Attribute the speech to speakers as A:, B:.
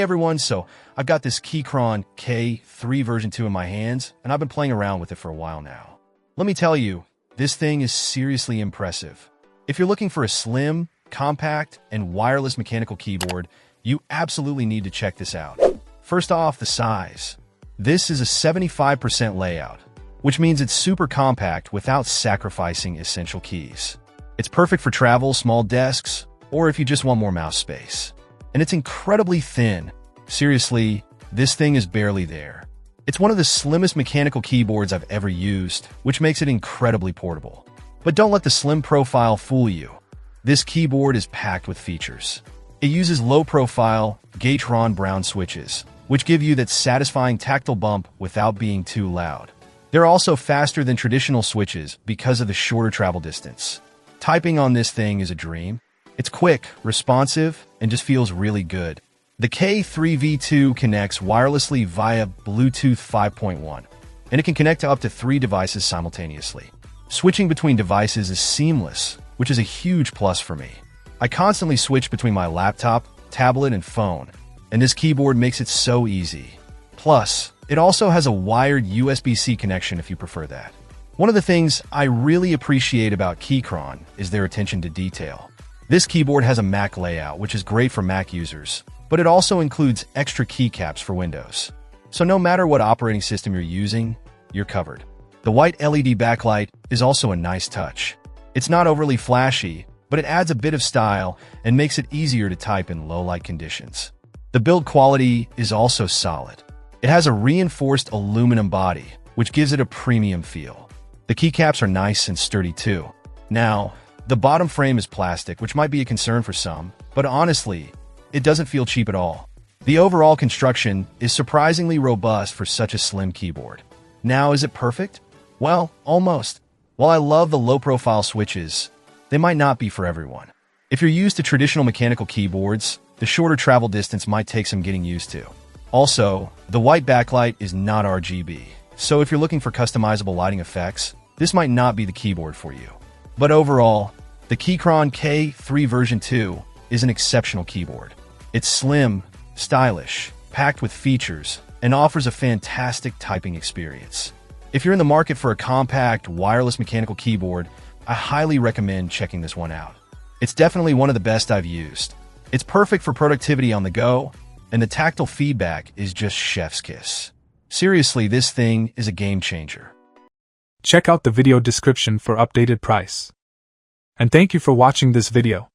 A: Hey everyone, so I've got this Keychron K3 version 2 in my hands, and I've been playing around with it for a while now. Let me tell you, this thing is seriously impressive. If you're looking for a slim, compact, and wireless mechanical keyboard, you absolutely need to check this out. First off, the size. This is a 75% layout, which means it's super compact without sacrificing essential keys. It's perfect for travel, small desks, or if you just want more mouse space. And it's incredibly thin. Seriously, this thing is barely there. It's one of the slimmest mechanical keyboards I've ever used, which makes it incredibly portable. But don't let the slim profile fool you. This keyboard is packed with features. It uses low-profile, Keychron brown switches, which give you that satisfying tactile bump without being too loud. They're also faster than traditional switches because of the shorter travel distance. Typing on this thing is a dream. It's quick, responsive, and just feels really good. The K3V2 connects wirelessly via Bluetooth 5.1, and it can connect to up to 3 devices simultaneously. Switching between devices is seamless, which is a huge plus for me. I constantly switch between my laptop, tablet, and phone, and this keyboard makes it so easy. Plus, it also has a wired USB-C connection if you prefer that. One of the things I really appreciate about Keychron is their attention to detail. This keyboard has a Mac layout, which is great for Mac users, but it also includes extra keycaps for Windows. So no matter what operating system you're using, you're covered. The white LED backlight is also a nice touch. It's not overly flashy, but it adds a bit of style and makes it easier to type in low-light conditions. The build quality is also solid. It has a reinforced aluminum body, which gives it a premium feel. The keycaps are nice and sturdy too. Now, the bottom frame is plastic, which might be a concern for some, but honestly, it doesn't feel cheap at all. The overall construction is surprisingly robust for such a slim keyboard. Now, is it perfect? Well, almost. While I love the low-profile switches, they might not be for everyone. If you're used to traditional mechanical keyboards, the shorter travel distance might take some getting used to. Also, the white backlight is not RGB, so if you're looking for customizable lighting effects, this might not be the keyboard for you. But overall, the Keychron K3 version 2 is an exceptional keyboard. It's slim, stylish, packed with features, and offers a fantastic typing experience. If you're in the market for a compact, wireless mechanical keyboard, I highly recommend checking this one out. It's definitely one of the best I've used. It's perfect for productivity on the go, and the tactile feedback is just chef's kiss. Seriously, this thing is a game changer.
B: Check out the video description for updated price. And thank you for watching this video.